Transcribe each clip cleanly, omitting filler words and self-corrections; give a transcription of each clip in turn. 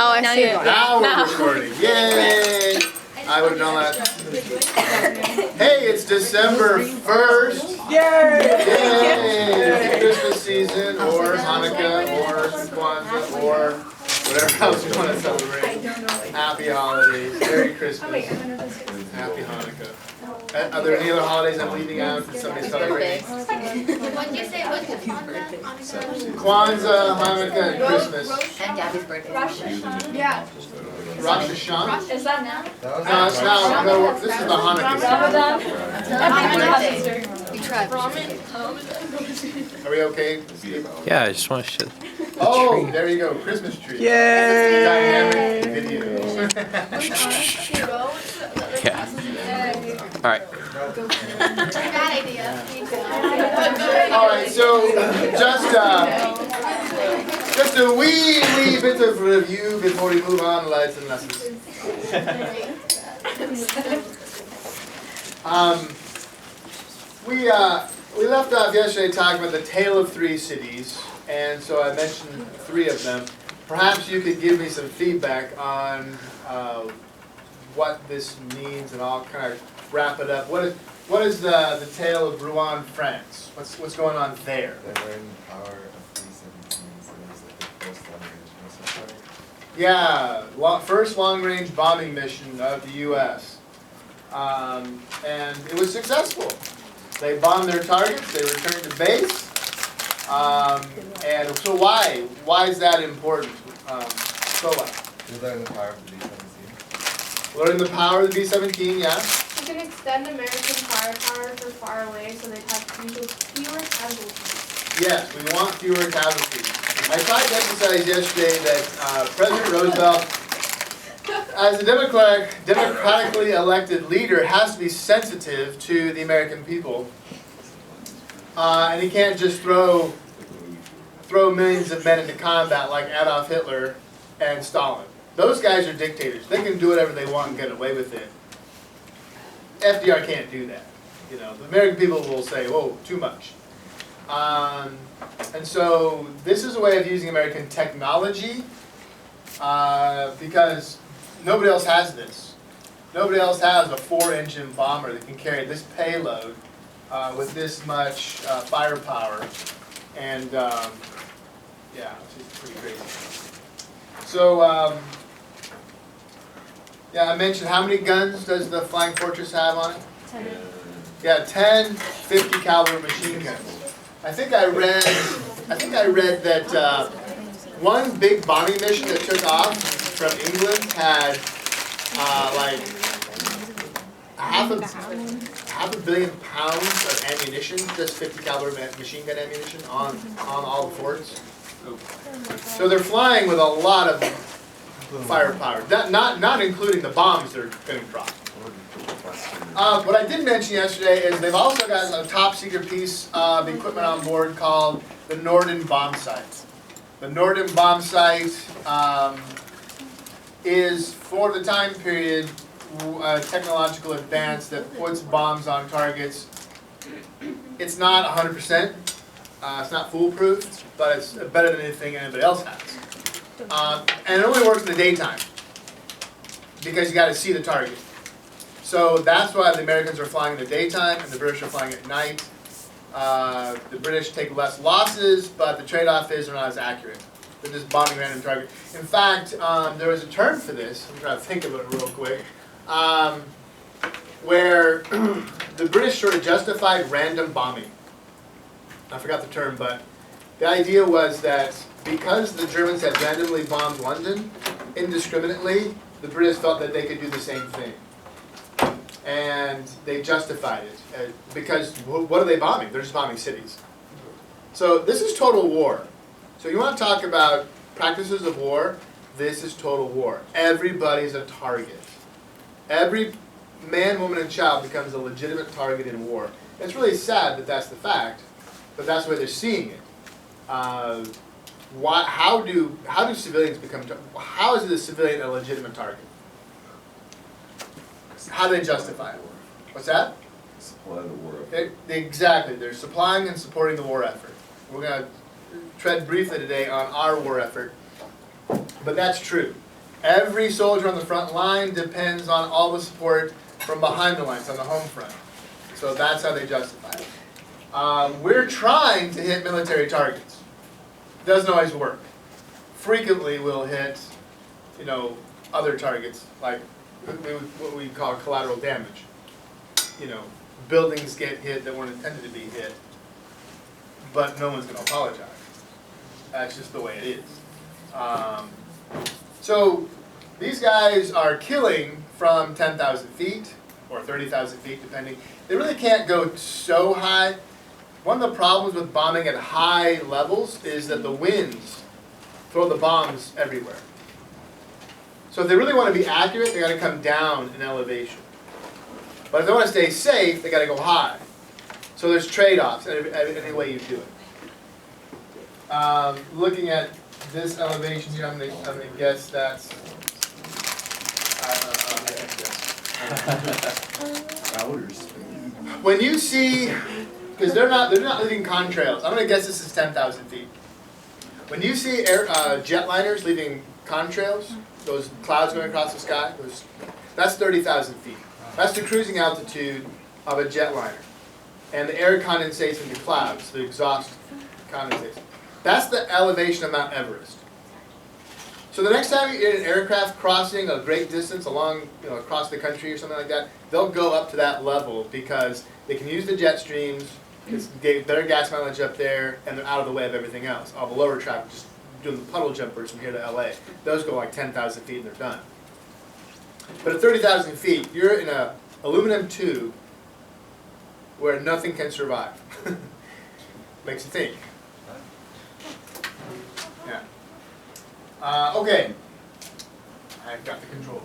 Oh, I see. Now we're recording. Yay! I would have known that. Hey, it's December 1st. Yay! Yay! Christmas season, or Hanukkah, or Kwanzaa, or whatever else you want to celebrate. Happy holidays. Merry Christmas. Happy Hanukkah. Are there any other holidays I'm leaving out that somebody's celebrating? What did you say? What's Kwanzaa, Hanukkah, and Christmas. And Gabby's birthday. Rosh Hashanah? Is that now? No, it's now. No, this is the Hanukkah season. We tried. Are we okay? Yeah, I just want to show. Oh, there you go. Christmas tree. Yay! Dynamic video. Yeah. All right. Bad idea. All right, so just a wee bit of review before we move on to lights and lessons. We left off yesterday talking about the tale of three cities, and so I mentioned three of them. Perhaps you could give me some feedback on what this means, and I'll kind of wrap it up. What is the tale of Rouen, France? What's going on there? They were in the power of 317, so it was like the first long-range missile strike. Yeah, first long-range bombing mission of the U.S. And it was successful. They bombed their targets. They returned to base. And so why? Why is that important? So what? They learned the power of the B-17. Learning the power of the B-17, yeah. You can extend American firepower for far away so they'd have fewer casualties. Yes, we want fewer casualties. I tried to emphasize yesterday that President Roosevelt, as a democratically elected leader, has to be sensitive to the American people. And he can't just throw millions of men into combat like Adolf Hitler and Stalin. Those guys are dictators. They can do whatever they want and get away with it. FDR can't do that. You know, the American people will say, "Whoa, too much." And so this is a way of using American technology because nobody else has this. Nobody else has a 4-engine bomber that can carry this payload with this much firepower, and yeah, it's pretty crazy. So yeah, I mentioned how many guns does the Flying Fortress have on it? 10. Yeah, 10 50 caliber machine guns. I think I read that one big bombing mission that took off from England had like half a billion pounds of ammunition, just 50 caliber machine gun ammunition on all the forts. So they're flying with a lot of firepower, not including the bombs they're going to drop. What I did mention yesterday is they've also got a top secret piece of equipment on board called the Norden bomb sight. The Norden bomb sight is, for the time period, a technological advance that puts bombs on targets. It's not 100%. It's not foolproof, but it's better than anything anybody else has. And it only works in the daytime because you got to see the target. So that's why the Americans are flying in the daytime and the British are flying at night. The British take less losses, but the trade-off is they're not as accurate. They're just bombing random targets. In fact, there was a term for this. I'm trying to think of it real quick. Where the British sort of justified random bombing. I forgot the term, but the idea was that because the Germans had randomly bombed London indiscriminately, the British felt that they could do the same thing. And they justified it. Because what are they bombing? They're just bombing cities. So this is total war. So you want to talk about practices of war? This is total war. Everybody's a target. Every man, woman, and child becomes a legitimate target in war. It's really sad that that's the fact, but that's the way they're seeing it. How do civilians become? How is the civilian a legitimate target? How do they justify it? What's that? Supply the war effort. Exactly. They're supplying and supporting the war effort. We're going to tread briefly today on our war effort, but that's true. Every soldier on the front line depends on all the support from behind the lines on the home front. So that's how they justify it. We're trying to hit military targets. Doesn't always work. Frequently we'll hit, other targets, like what we call collateral damage. Buildings get hit that weren't intended to be hit, but no one's going to apologize. That's just the way it is. So these guys are killing from 10,000 feet or 30,000 feet, depending. They really can't go so high. One of the problems with bombing at high levels is that the winds throw the bombs everywhere. So if they really want to be accurate, they got to come down in elevation. But if they want to stay safe, they got to go high. So there's trade-offs any way you do it. Looking at this elevation here, I'm going to guess that's. When you see, because they're not leaving contrails. I'm going to guess this is 10,000 feet. When you see jetliners leaving contrails, those clouds going across the sky, that's 30,000 feet. That's the cruising altitude of a jetliner. And the air condensates into clouds, the exhaust condensates. That's the elevation of Mount Everest. So the next time you're in an aircraft crossing a great distance along, across the country or something like that, they'll go up to that level because they can use the jet streams, it's better gas mileage up there, and they're out of the way of everything else. All the lower traffic, just doing the puddle jumpers from here to LA, those go like 10,000 feet and they're done. But at 30,000 feet, you're in an aluminum tube where nothing can survive. Makes you think. Yeah. Okay. I've got the control.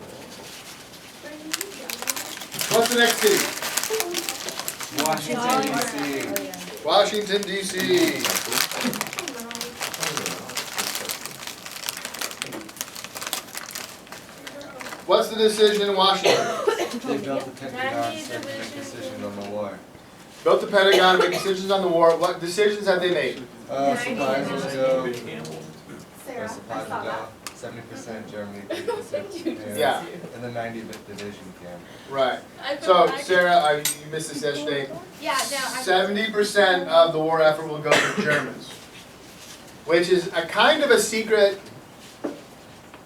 What's the next city? Washington, D.C. Washington, D.C. What's the decision in Washington? They built the Pentagon so they can make decisions on the war. Built the Pentagon, make decisions on the war. What decisions have they made? Supplies will go. Sarah, Supplies I will saw go. 70% Germany, 30% Japan. Yeah. And the 90th division camp. Right. So, Sarah, you missed this yesterday. Yeah, no, I. 70% of the war effort will go to Germans, which is a kind of a secret.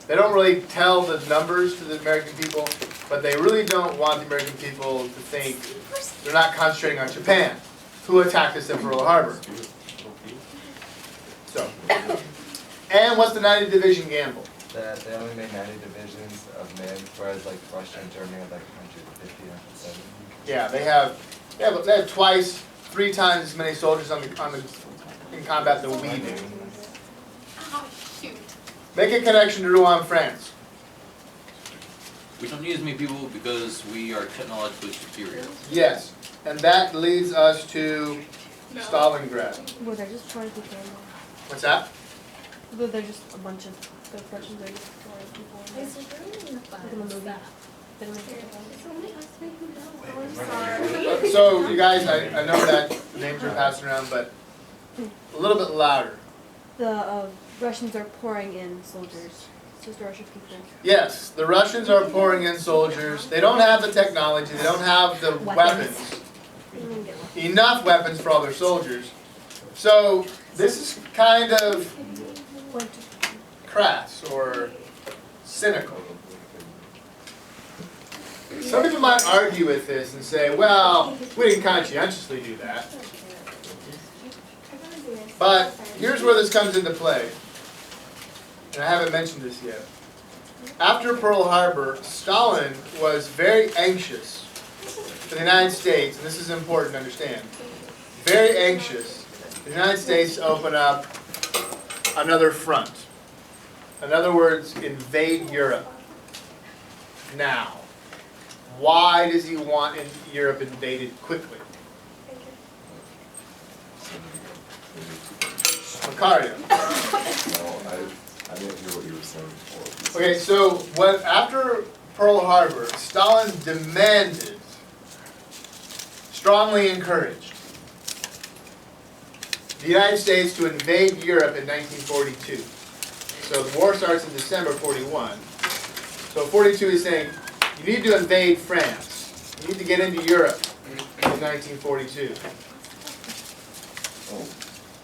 They don't really tell the numbers to the American people, but they really don't want the American people to think they're not concentrating on Japan, who attacked us at Pearl Harbor. So, and what's the 90 division gamble? That they only made 90 divisions of men, whereas like Russia and Germany had like 150, 170. Yeah, they have twice, 3 times as many soldiers in combat than we do. Oh, shoot. Make a connection to Rouen, France. We don't need as many people because we are technologically superior. Yes, and that leads us to Stalingrad. Well, they're just trying to kill them. What's that? Though they're just a bunch of the Russians are just throwing people in there. Like in the movie. They don't make it. So, you guys, I know that names are passing around, but a little bit louder. The Russians are pouring in soldiers. It's just Russian people. Yes, the Russians are pouring in soldiers. They don't have the technology. They don't have the weapons. They don't even get one. Enough weapons for all their soldiers. So, this is kind of crass or cynical. Some people might argue with this and say, well, we didn't conscientiously do that. But here's where this comes into play. And I haven't mentioned this yet. After Pearl Harbor, Stalin was very anxious for the United States, and this is important to understand, very anxious for the United States to open up another front. In other words, invade Europe. Now, why does he want Europe invaded quickly? Macario. I didn't hear what you were saying before. Okay, so after Pearl Harbor, Stalin demanded, strongly encouraged, the United States to invade Europe in 1942. So the war starts in December 41. So 42 is saying, you need to invade France. You need to get into Europe in 1942. Oh,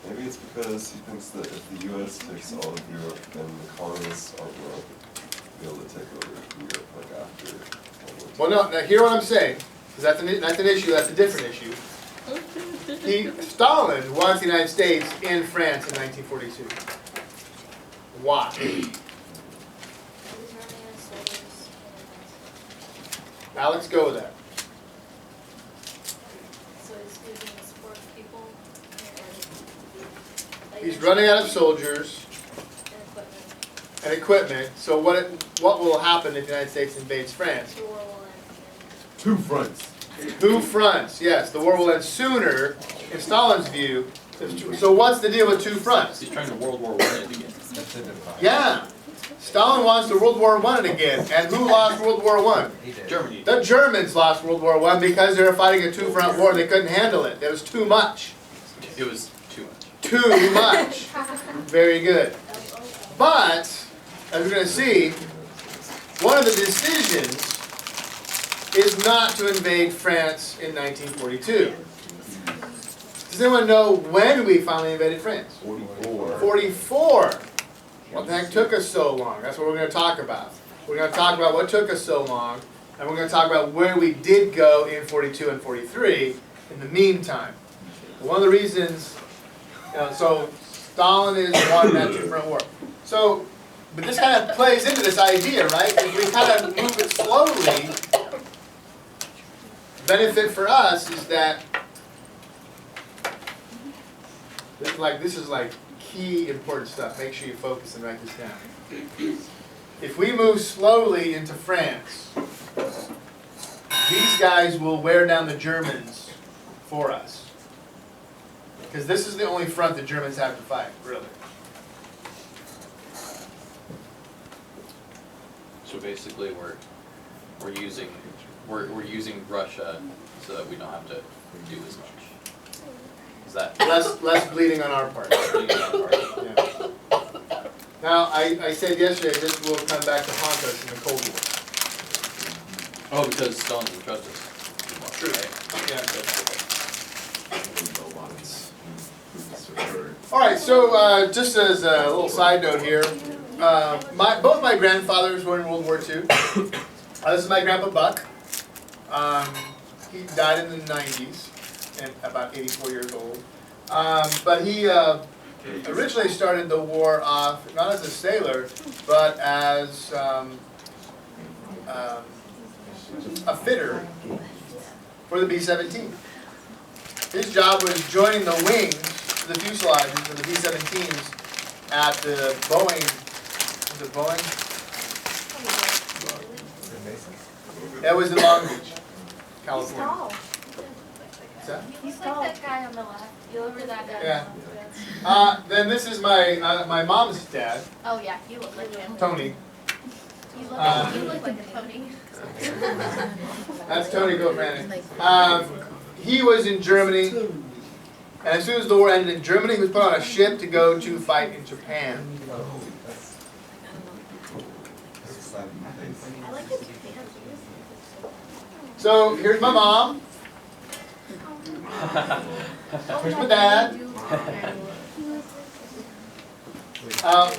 maybe it's because he thinks that if the U.S. takes all of Europe, then the colonists aren't going to be able to take over Europe like after World War II. Well, no, now hear what I'm saying, because that's an issue, that's a different issue. Stalin wants the United States in France in 1942. Why? Alex, go with that. So it's using support people He's running out of soldiers and equipment. and equipment, so what will happen if the United States invades France? The war will end. Two fronts. Two fronts, yes, the war will end sooner, in Stalin's view. So what's the deal with two fronts? He's trying to World War I again. That's a divide. Yeah, Stalin wants to World War I again, and who lost World War I? He did. Germany. The Germans lost World War I because they were fighting a two-front war. They couldn't handle it. It was too much. It was too much. Too much. Very good. But, as we're going to see, one of the decisions is not to invade France in 1942. Does anyone know when we finally invaded France? 44. 44. What the heck took us so long? That's what we're going to talk about. We're going to talk about what took us so long, and we're going to talk about where we did go in 42 and 43 in the meantime. One of the reasons, so Stalin is one that two-front war. So, but this kind of plays into this idea, right? If we kind of move it slowly, benefit for us is that this is like key important stuff. Make sure you focus and write this down. If we move slowly into France, these guys will wear down the Germans for us. Because this is the only front the Germans have to fight, really. So basically, we're using Russia so that we don't have to do as much. Is that Less bleeding on our part. Yeah. Now, I said yesterday this will come back to haunt us in the Cold War. Oh, because Stalin doesn't trust us. True. Right? Yeah. All right, so just as a little side note here, both my grandfathers were in World War II. This is my grandpa Buck. He died in the 90s, and about 84 years old. But he originally started the war off not as a sailor, but as a fitter for the B-17. His job was joining the wings, the fuselages of the B-17s at the Boeing. Was it Boeing? That was in Long Beach, California. What's that? He's like that guy on the left. You look at that guy. Yeah. Then this is my mom's dad, Oh yeah, you look like him. Tony. You look like a Tony. That's Tony Gofrani. He was in Germany, and as soon as the war ended in Germany, he was put on a ship to go to fight in Japan. I like his pants. So here's my mom. Here's my dad.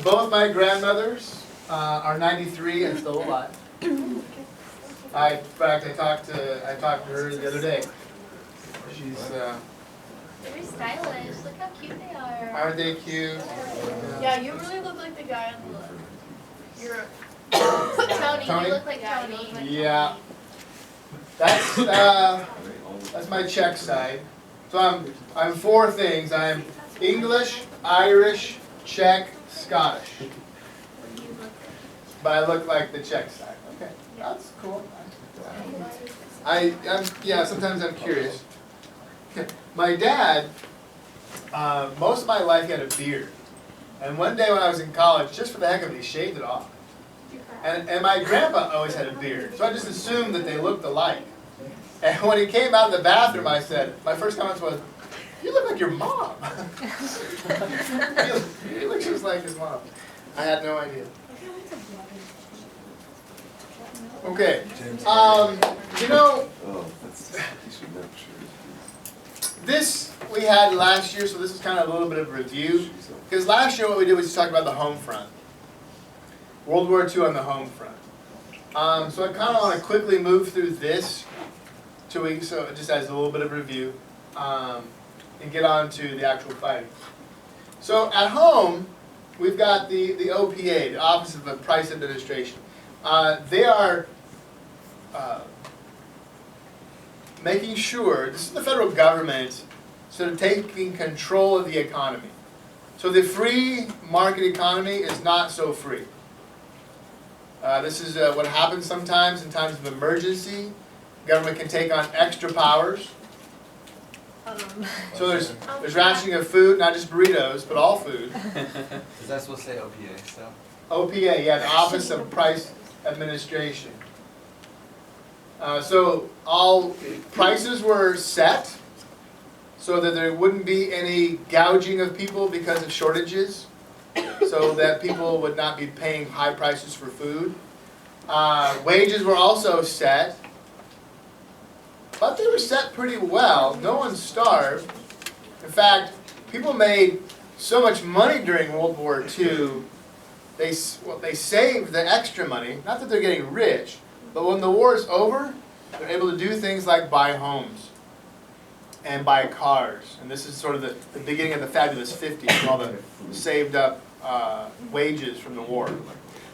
Both my grandmothers are 93 and still alive. In fact, I talked to her the other day. She's Very stylish. Look how cute they are. aren't they cute? Yeah, you really look like the guy on the left. You're Tony, Tony? you look like Tony. Yeah. That's my Czech side. So I'm four things. I'm English, Irish, Czech, Scottish. But I look like the Czech side. Okay, that's cool. Sometimes I'm curious. My dad, most of my life he had a beard. And one day when I was in college, just for the heck of it, he shaved it off. And my grandpa always had a beard, so I just assumed that they looked alike. And when he came out of the bathroom, I said, my first comment was, "You look like your mom." He looks just like his mom. I had no idea. Okay, James. you know, Oh, that's, you should never choose. this we had last year, so this is kind of a little bit of a review. Because last year what we did was talk about the home front. World War II on the home front. So I kind of want to quickly move through this so it just as a little bit of review and get on to the actual fighting. So at home, we've got the OPA, the Office of the Price Administration. They are making sure, this is the federal government, sort of taking control of the economy. So the free market economy is not so free. This is what happens sometimes in times of emergency. Government can take on extra powers. So there's rationing of food, not just burritos, but all food. Is that supposed to say OPA still? OPA, yeah, the Office of Price Administration. So all prices were set so that there wouldn't be any gouging of people because of shortages, so that people would not be paying high prices for food. Wages were also set, but they were set pretty well. No one starved. In fact, people made so much money during World War II, they saved the extra money. Not that they're getting rich, but when the war is over, they're able to do things like buy homes and buy cars. And this is sort of the beginning of the fabulous 50s, all the saved up wages from the war.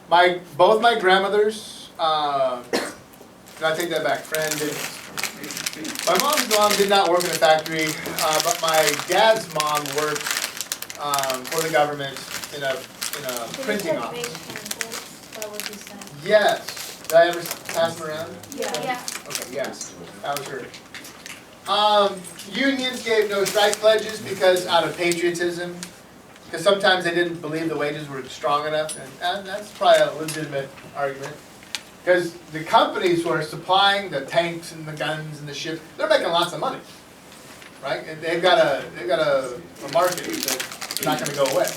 Both my grandmothers, no, I take that back, friend didn't. My mom's mom did not work in a factory, but my dad's mom worked for the government in a printing office. That would be sad. Yes. Did I ever pass them around? Yeah. Okay, yes. That was her. Unions gave no strike pledges because out of patriotism. Because sometimes they didn't believe the wages were strong enough, and that's probably a legitimate argument. Because the companies who are supplying the tanks and the guns and the ships, they're making lots of money, right? And they've got a market that's not going to go away.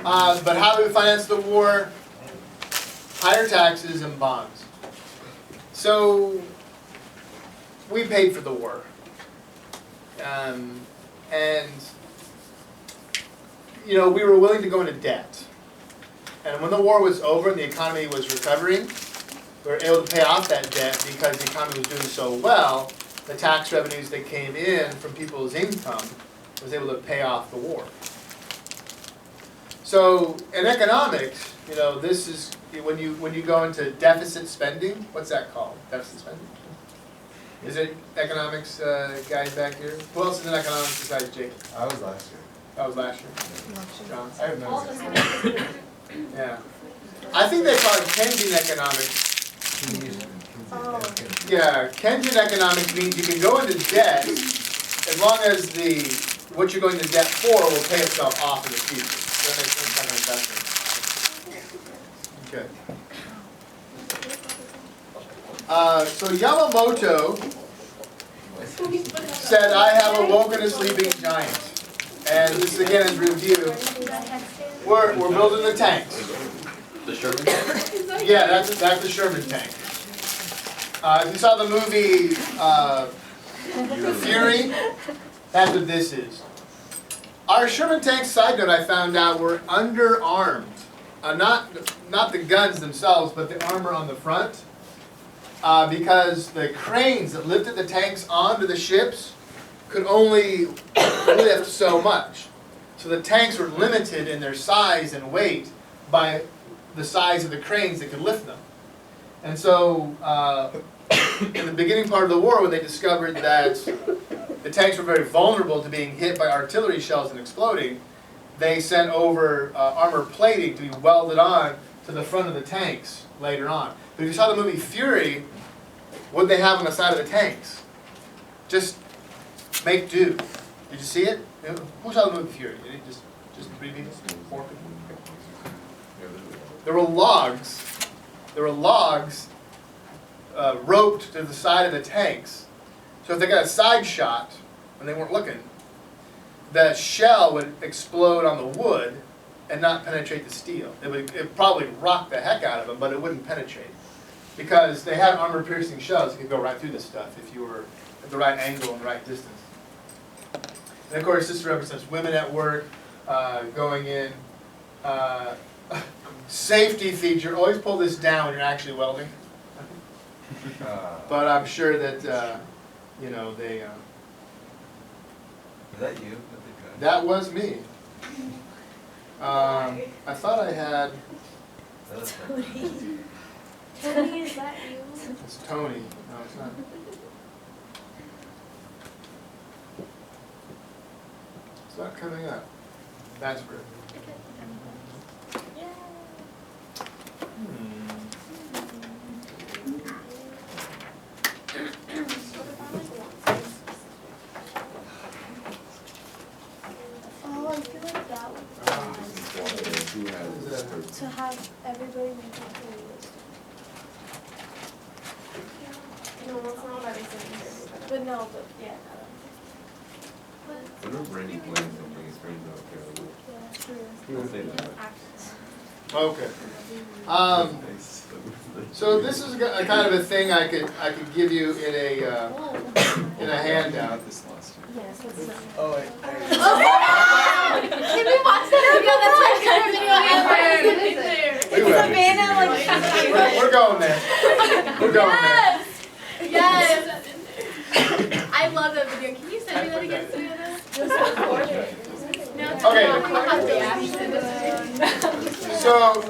But how do we finance the war? Higher taxes and bonds. So we paid for the war, and you know, we were willing to go into debt. And when the war was over and the economy was recovering, we were able to pay off that debt because the economy was doing so well. The tax revenues that came in from people's income was able to pay off the war. So in economics, you know, this is when you go into deficit spending. What's that called? Deficit spending? Is it economics guys back here? Who else is in economics besides Jake? I was last year. That was last year. John? I have no. Yeah. I think they call it Keynesian economics. Yeah, Keynesian economics means you can go into debt as long as what you're going into debt for will pay itself off in the future. That makes sense like an investment. Okay. So Yamamoto said, "I have awoken a sleeping giant." And this again is review. We're building the tanks. The Sherman tank? Yeah, that's the Sherman tank. If you saw the movie Fury, that's what this is. Our Sherman tanks, side note, I found out were underarmed. Not the guns themselves, but the armor on the front. Because the cranes that lifted the tanks onto the ships could only lift so much. So the tanks were limited in their size and weight by the size of the cranes that could lift them. And so in the beginning part of the war, when they discovered that the tanks were very vulnerable to being hit by artillery shells and exploding, they sent over armor plating to be welded on to the front of the tanks later on. But if you saw the movie Fury, what did they have on the side of the tanks? Just make do. Did you see it? Who saw the movie Fury? Did it just 3 people? 4 people? There were logs. Roped to the side of the tanks. So if they got a side shot when they weren't looking, the shell would explode on the wood and not penetrate the steel. It would probably rock the heck out of them, but it wouldn't penetrate. because they had armor-piercing shells that could go right through this stuff if you were at the right angle and the right distance. And of course, this represents women at work, going in. Safety feature, always pull this down when you're actually welding. But I'm sure that, you know, they, Is that you with the gun? that was me. I thought I had, That looks like you. Tony, is that you? it's Tony, no it's not. It's not coming up. That's weird. Oh, I feel like that would be Who has fun, to have everybody make a playlist. No, it's not that it's but no, but yeah. What are Randy playing something? His friends out there. Yeah, true. I'll say that. Okay. Nice. So this is a kind of a thing I could give you in a handout. This last year. Yes, that's not. Oh, wait. Can we watch that? That's my favorite video ever. We will. Savannah, like, We're going there. We're going there. Yes. I love that video. Can you send me that again, Savannah? No, it's Okay. not. I'll have to action this. So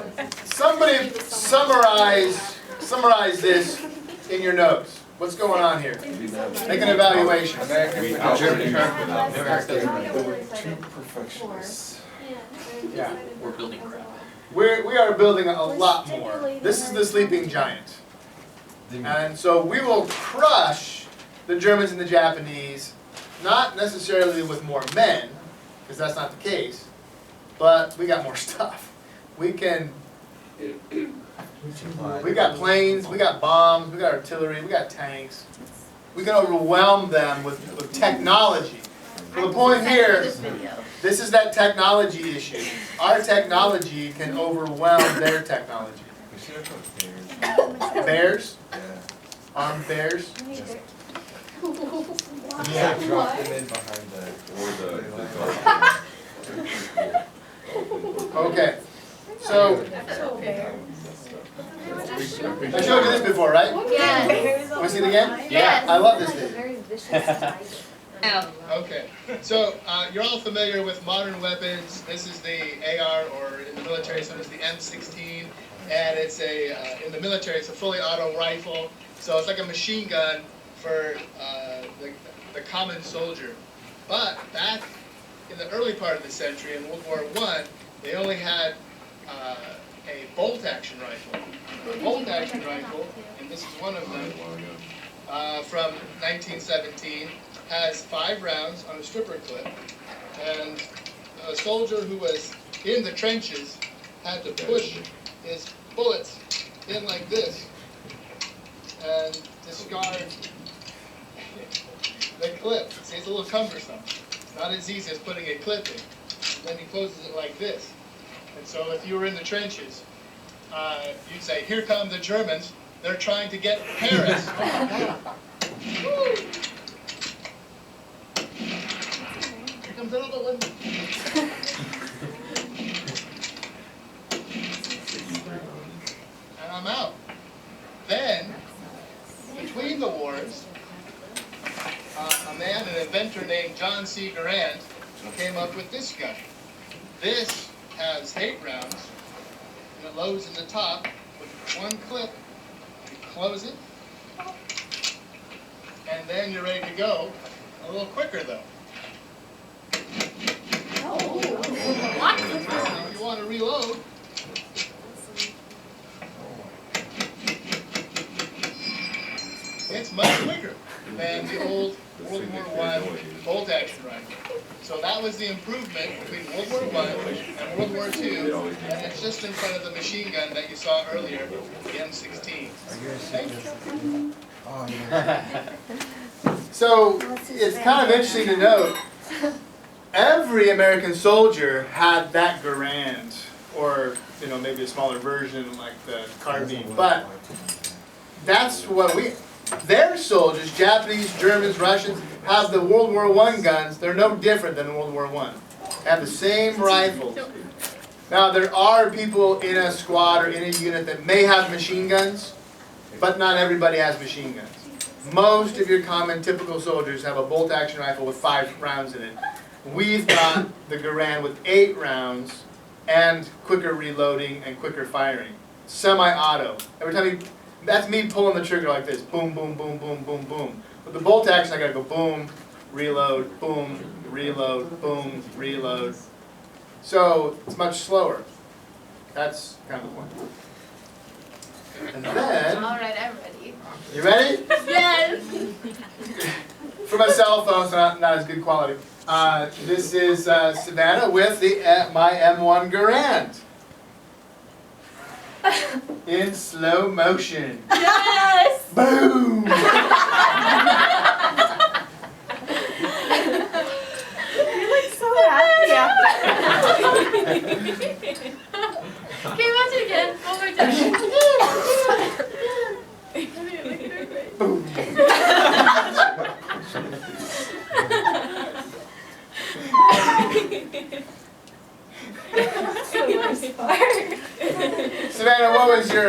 somebody summarize this in your notes. What's going on here? Make an evaluation. American There were two perfectionists. Yeah. We're building crap. We are building a lot more. This is the sleeping giant. And so we will crush the Germans and the Japanese, not necessarily with more men, because that's not the case, but we got more stuff. We can, we got planes, we got bombs, we got artillery, we got tanks. We can overwhelm them with technology. So the point here, this is that technology issue. Our technology can overwhelm their technology. We should have put bears. Bears? Yeah. Armed bears? Yeah, drop them in behind the. Or the Okay. So, I showed you this before, right? Yes. Want to see it again? Yes. I love this thing. Very vicious tiger. Okay, so you're all familiar with modern weapons. This is the AR, or in the military, so it's the M16, and it's in the military, it's a fully auto rifle. So it's like a machine gun for the common soldier. But back in the early part of the century, in World War I, they only had a bolt-action rifle. A bolt-action rifle, and this is one of them, from 1917. Has 5 rounds on a stripper clip, and a soldier who was in the trenches had to push his bullets in like this and discard the clip. See, it's a little cumbersome. It's not as easy as putting a clip in. And then he closes it like this. And so if you were in the trenches, you'd say, "Here come the Germans. They're trying to get Paris." Woo! Here comes another one. And I'm out. Then, between the wars, a man, an inventor named John C. Garand, came up with this gun. This has 8 rounds, and it loads in the top with 1 clip. You close it, and then you're ready to go. A little quicker though. What? If you want to reload, it's much quicker than the old World War I bolt-action rifle. So that was the improvement between World War I and World War II, and it's just in front of the machine gun that you saw earlier, the M16. Oh, yeah. So it's kind of interesting to note, every American soldier had that Garand, or maybe a smaller version like the carbine. But that's what their soldiers, Japanese, Germans, Russians, have the World War I guns. They're no different than World War I. Have the same rifles. Now, there are people in a squad or in a unit that may have machine guns, but not everybody has machine guns. Most of your common typical soldiers have a bolt-action rifle with 5 rounds in it. We've got the Garand with 8 rounds and quicker reloading and quicker firing. Semi-auto. Every time that's me pulling the trigger like this. Boom, boom, boom, boom, boom, boom. With the bolt-action, I gotta go boom, reload, boom, reload, boom, reload. So it's much slower. That's kind of the point. And then, Alright, I'm ready. you ready? Yes! For my cell phone, so not as good quality. This is Savannah with my M1 Garand. In slow motion. Yes! Boom! You're like so happy after. Can you watch it again? One more time. Boom! Savannah, what was your,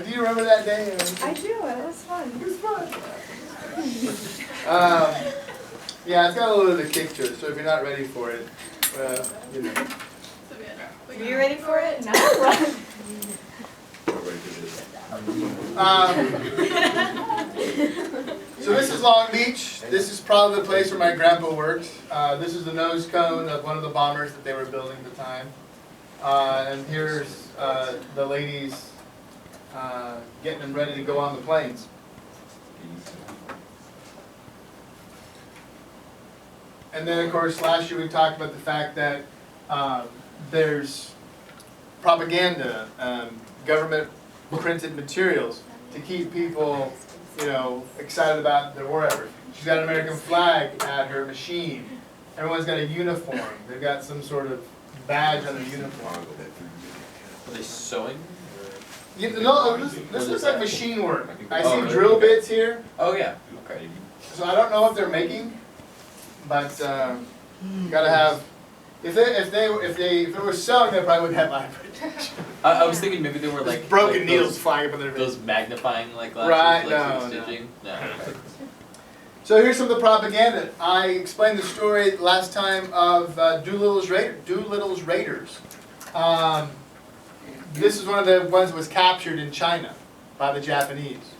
do you remember that day? I do, it was fun. It was fun. Yeah, it's got a little bit of a kick to it, so if you're not ready for it, you know. Are you ready for it? No. So this is Long Beach. This is probably the place where my grandpa worked. This is the nose cone of one of the bombers that they were building at the time. And here's the ladies getting them ready to go on the planes. And then, of course, last year we talked about the fact that there's propaganda, government printed materials to keep people, you know, excited about their war effort. She's got an American flag at her machine. Everyone's got a uniform. They've got some sort of badge on their uniform. Are they sewing? No, this looks like machine work. I see drill bits here. Oh yeah. Okay. So I don't know what they're making, but you gotta have. If they were selling, they probably wouldn't have eye protection. I was thinking maybe they were like broken like needles those, flying up in their face. those magnifying like glasses, Right, like no, stitching. No. Okay. So here's some of the propaganda. I explained the story last time of Doolittle's Raiders. This is one of the ones that was captured in China by the Japanese.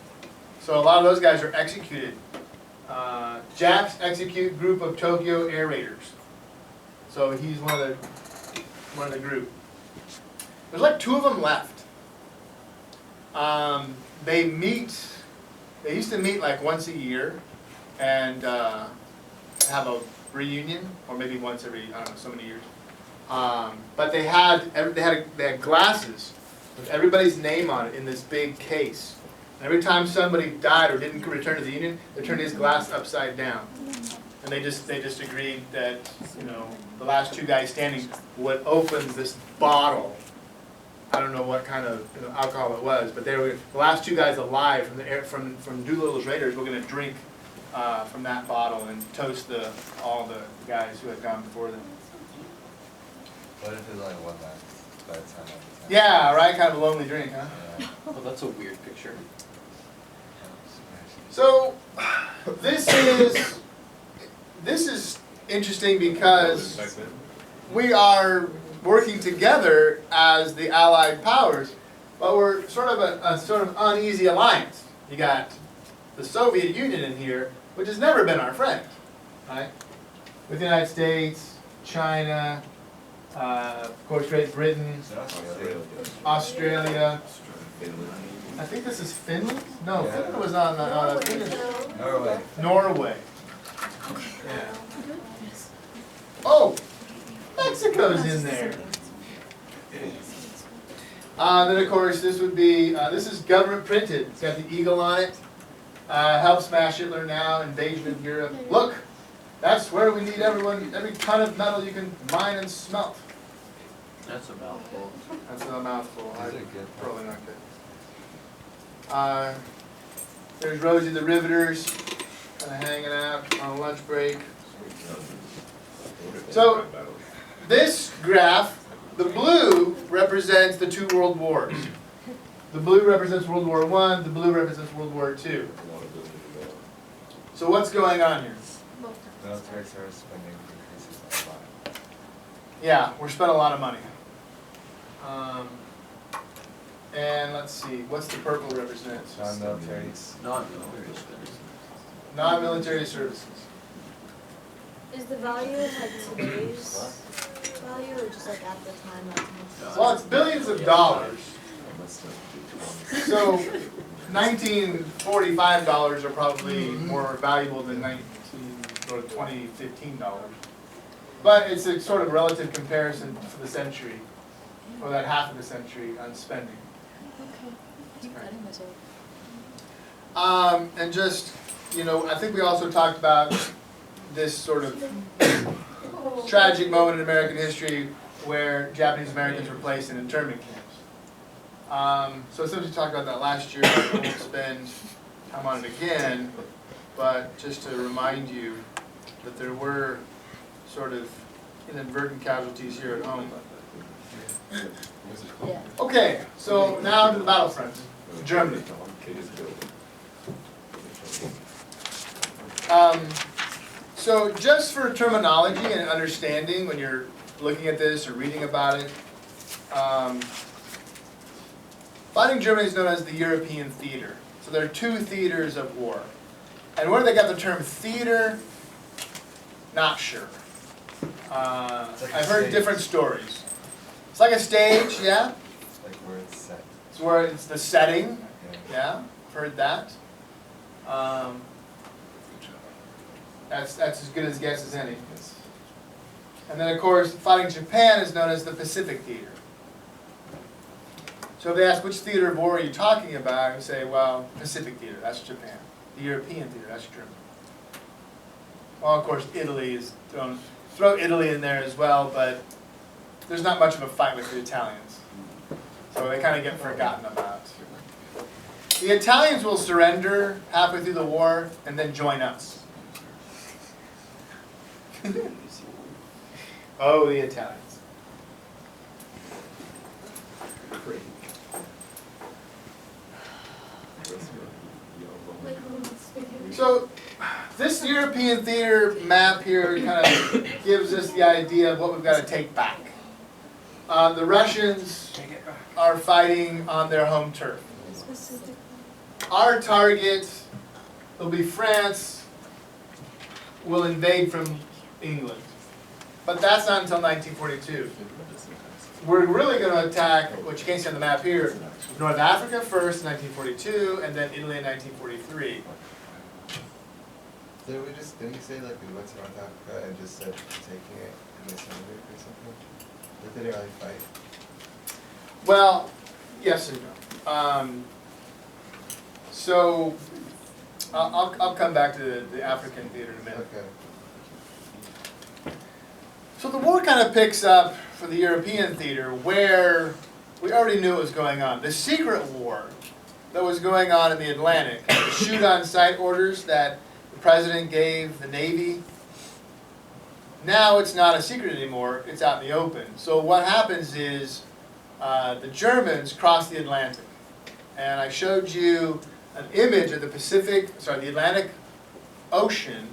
So a lot of those guys are executed. Japs execute group of Tokyo air raiders. So he's one of the group. There's like 2 of them left. They used to meet like once a year and have a reunion, or maybe once every, I don't know, so many years. But they had glasses with everybody's name on it in this big case. And every time somebody died or didn't return to the Union, they turned his glass upside down. And they just agreed that, you know, the last 2 guys standing would open this bottle. I don't know what kind of alcohol it was, but they were the last 2 guys alive from Doolittle's Raiders were going to drink from that bottle and toast all the guys who had gone before them. What if there's only one left by the time of the time? Yeah, right. Kind of a lonely drink, huh? Yeah. Well, that's a weird picture. So this is interesting because we are working together as the Allied powers, but we're sort of a sort of uneasy alliance. You got the Soviet Union in here, which has never been our friend, right? With the United States, China, of course, Great Britain, Australia. I think this is Finland? No, Yeah. Finland was on the Finnish. Norway. Norway. Yeah. Oh, Mexico's in there. Then of course this would be, this is government printed. It's got the eagle on it. Help smash Hitler now, invasion of Europe. Look, that's where we need every ton of metal you can mine and smelt. That's a mouthful. That's a mouthful. These are good. Probably not good. There's Rosie the Riveters, kind of hanging out on lunch break. So this graph, the blue represents the two world wars. The blue represents World War I, the blue represents World War II. So what's going on here? Military service spending increases a lot. Yeah, we're spending a lot of money. And let's see, what's the purple represent? Non-military. Non-military spending. Non-military services. Is the value like today's value or just like at the time that's most? Well, it's billions of dollars. So $1945 are probably more valuable than 2015 dollars. But it's a sort of relative comparison for the century, or that half of the century on spending. And just, you know, I think we also talked about this sort of tragic moment in American history where Japanese Americans were placed in internment camps. So since we talked about that last year, I won't spend time on it again, but just to remind you that there were sort of inadvertent casualties here at home. Yeah. Okay, so now to the battlefront, Germany. So just for terminology and understanding when you're looking at this or reading about it, fighting Germany is known as the European theater. So there are two theaters of war. And where they got the term theater, not sure. I've heard different stories. It's like a stage, yeah? Like where it's set. It's where it's the setting, Yeah. yeah? I've heard that. That's as good as guess as any. And then of course, fighting Japan is known as the Pacific theater. So if they ask which theater of war are you talking about, you say, well, Pacific theater, that's Japan. The European theater, that's Germany. Well, of course, Italy is throw Italy in there as well, but there's not much of a fight with the Italians. So they kind of get forgotten about. The Italians will surrender halfway through the war and then join us. Oh, the Italians. So this European theater map here kind of gives us the idea of what we've got to take back. The Russians are fighting on their home turf. Our target will be France, will invade from England. But that's not until 1942. We're really going to attack, what you can't see on the map here, North Africa first in 1942, and then Italy in 1943. Didn't you say like we went to North Africa and just said taking it and they surrendered or something? Like they didn't really fight? Well, yes and no. So I'll come back to the African theater in a minute. Okay. So the war kind of picks up for the European theater where we already knew it was going on. The secret war that was going on in the Atlantic, the shoot-on-sight orders that the president gave the Navy, now it's not a secret anymore, it's out in the open. So what happens is the Germans cross the Atlantic. And I showed you an image of the the Atlantic Ocean,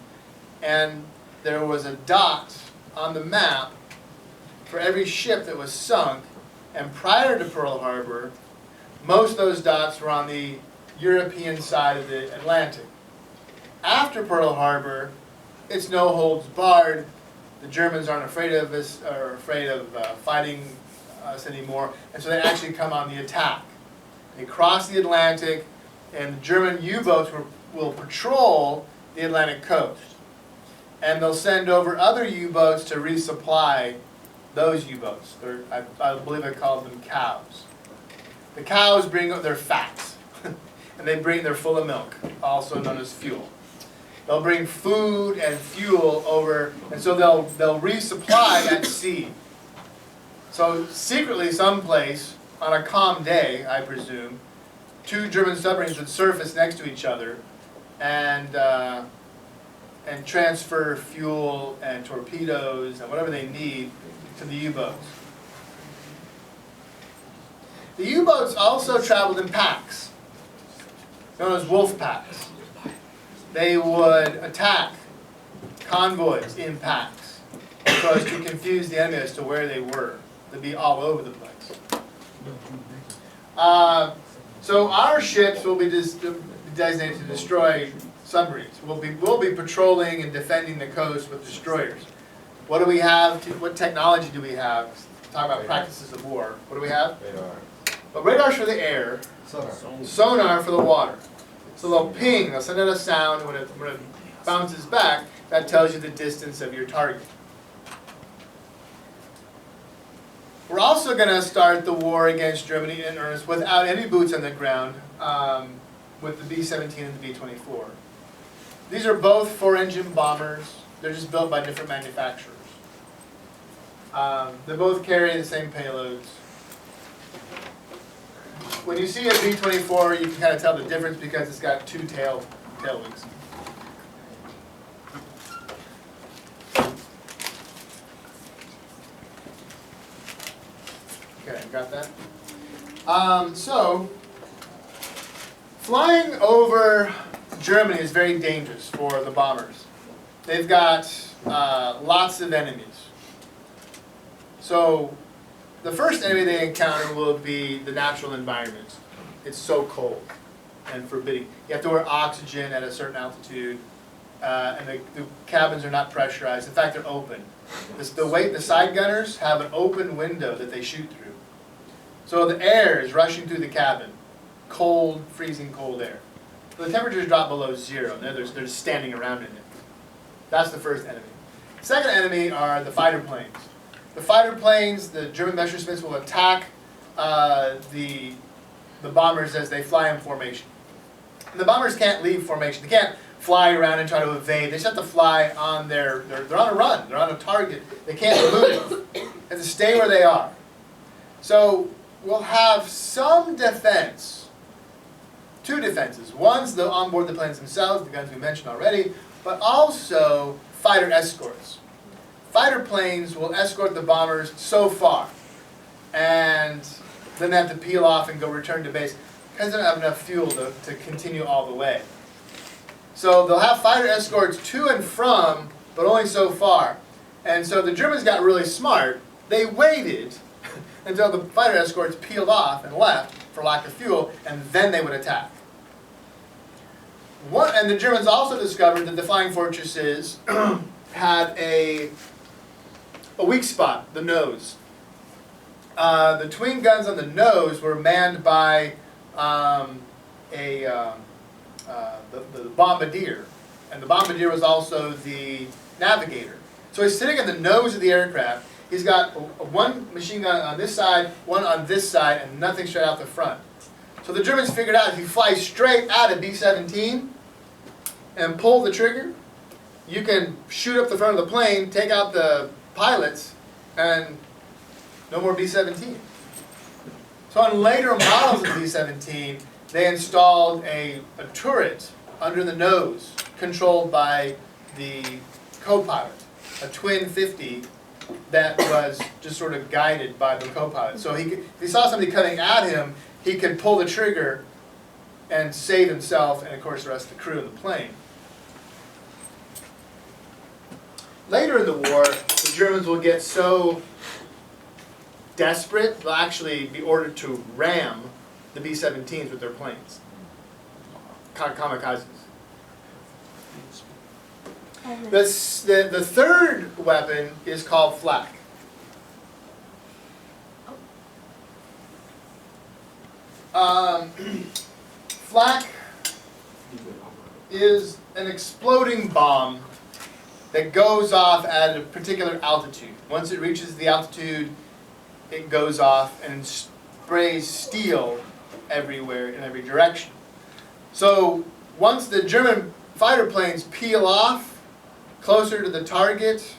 and there was a dot on the map for every ship that was sunk, and prior to Pearl Harbor, most of those dots were on the European side of the Atlantic. After Pearl Harbor, it's no holds barred. The Germans aren't afraid of us, or afraid of fighting us anymore, and so they actually come on the attack. They cross the Atlantic, and the German U-boats will patrol the Atlantic coast. And they'll send over other U-boats to resupply those U-boats. I believe I called them cows. The cows bring their fat, and they're full of milk, also known as fuel. They'll bring food and fuel over, and so they'll resupply at sea. So secretly, someplace on a calm day, I presume, two German submarines would surface next to each other and transfer fuel and torpedoes and whatever they need to the U-boats. The U-boats also traveled in packs, known as wolf packs. They would attack convoys in packs so as to confuse the enemy as to where they were. They'd be all over the place. So our ships will be designated to destroy submarines. We'll be patrolling and defending the coast with destroyers. What do we have? What technology do we have? Talk about practices of war. What do we have? Radar. But radar's for the air. Sonar. Sonar for the water. So they'll ping. They'll send out a sound. When it bounces back, that tells you the distance of your target. We're also going to start the war against Germany in earnest without any boots on the ground with the B-17 and the B-24. These are both four-engine bombers. They're just built by different manufacturers. They both carry the same payloads. When you see a B-24, you can kind of tell the difference because it's got two tail wings. Okay, got that? So, flying over Germany is very dangerous for the bombers. They've got lots of enemies. So, the first enemy they encounter will be the natural environment. It's so cold and forbidding. You have to wear oxygen at a certain altitude, and the cabins are not pressurized. In fact, they're open. The side gunners have an open window that they shoot through. So the air is rushing through the cabin. Cold, freezing cold air. So the temperatures drop below zero, and they're just standing around in it. That's the first enemy. Second enemy are the fighter planes. The fighter planes, the German Messerschmitts will attack the bombers as they fly in formation. And the bombers can't leave formation. They can't fly around and try to evade. They just have to fly on they're on a run. They're on a target. They can't move. They have to stay where they are. So we'll have some defense. Two defenses. One's onboard the planes themselves, the guns we mentioned already, but also fighter escorts. Fighter planes will escort the bombers so far, and then they have to peel off and go return to base because they don't have enough fuel to continue all the way. So they'll have fighter escorts to and from, but only so far. And so the Germans got really smart. They waited until the fighter escorts peeled off and left for lack of fuel, and then they would attack. And the Germans also discovered that the flying fortresses had a weak spot, the nose. The twin guns on the nose were manned by the bombardier, and the bombardier was also the navigator. So he's sitting at the nose of the aircraft. He's got one machine gun on this side, one on this side, and nothing straight out the front. So the Germans figured out if you fly straight at a B-17 and pull the trigger, you can shoot up the front of the plane, take out the pilots, and no more B-17. So on later models of B-17, they installed a turret under the nose controlled by the co-pilot, a twin 50 that was just sort of guided by the co-pilot. So if he saw somebody coming at him, he could pull the trigger and save himself and, of course, the rest of the crew of the plane. Later in the war, the Germans will get so desperate, they'll actually be ordered to ram the B-17s with their planes. Kamikazes. The third weapon is called flak. Flak is an exploding bomb that goes off at a particular altitude. Once it reaches the altitude, it goes off and sprays steel everywhere in every direction. So once the German fighter planes peel off closer to the target,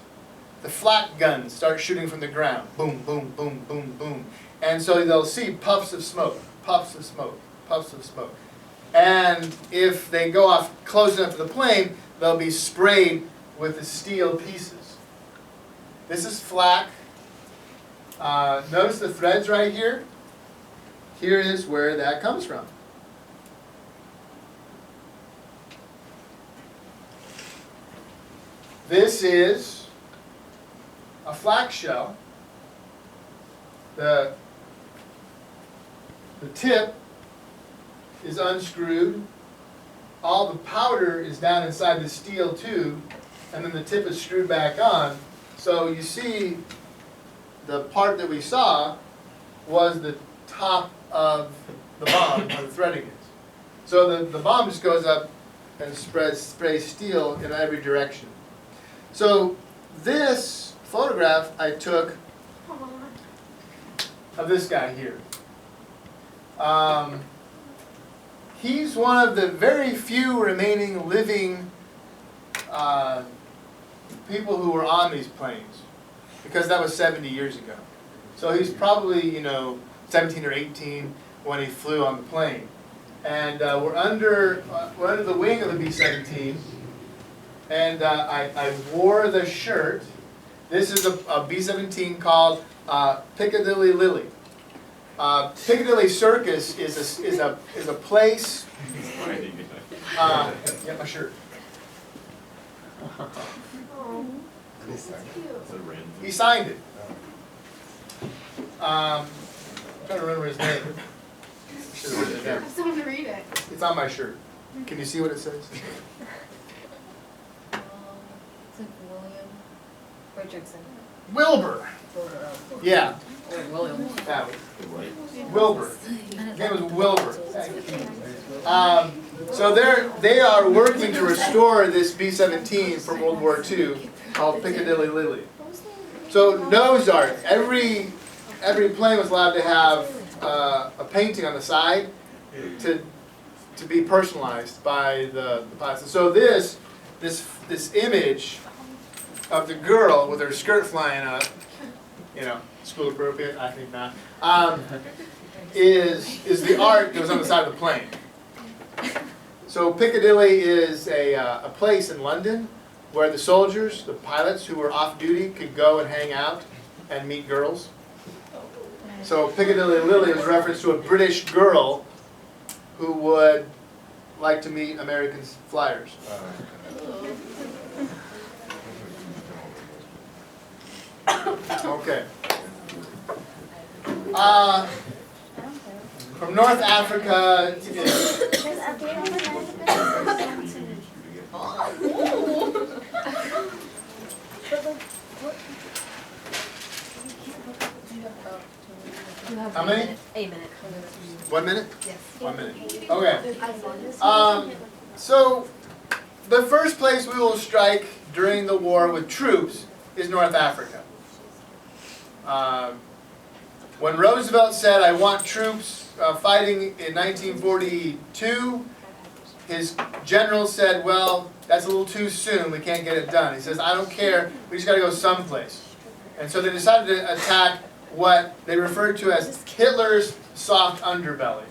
the flak guns start shooting from the ground. Boom, boom, boom, boom, boom. And so they'll see puffs of smoke, puffs of smoke, puffs of smoke. And if they go off close enough to the plane, they'll be sprayed with the steel pieces. This is flak. Notice the threads right here. Here is where that comes from. This is a flak shell. The tip is unscrewed. All the powder is down inside the steel tube, and then the tip is screwed back on. So you see the part that we saw was the top of the bomb where the threading is. So the bomb just goes up and sprays steel in every direction. So this photograph I took of this guy here. He's one of the very few remaining living people who were on these planes, because that was 70 years ago. So he's probably, 17 or 18 when he flew on the plane. And we're under the wing of the B-17, and I wore the shirt. This is a B-17 called Piccadilly Lily. Piccadilly Circus is a place. Get my shirt. He signed it. I'm trying to remember his name. Should have written it down. I still want to read it. It's on my shirt. Can you see what it says? It's like William Richardson. Wilbur. Yeah. William. That Wilbur. His name was Wilbur. So they are working to restore this B-17 from World War II called Piccadilly Lily. So nose art. Every plane was allowed to have a painting on the side to be personalized by the pilots. So this image of the girl with her skirt flying up, school appropriate, I think not, is the art that was on the side of the plane. So Piccadilly is a place in London where the soldiers, the pilots who were off duty, could go and hang out and meet girls. So Piccadilly Lily is a reference to a British girl who would like to meet American flyers. Okay. From North Africa to how many? A minute. 1 minute? Yes. 1 minute. Okay. So the first place we will strike during the war with troops is North Africa. When Roosevelt said, "I want troops fighting in 1942, his generals said, "Well, that's a little too soon. We can't get it done." He says, "I don't care. We just got to go someplace." And so they decided to attack what they referred to as Hitler's soft underbelly.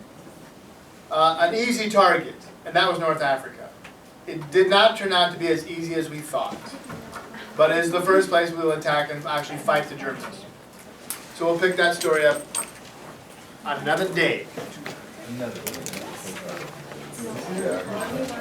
An easy target, and that was North Africa. It did not turn out to be as easy as we thought. But it is the first place we will attack and actually fight the Germans. So we'll pick that story up on another day.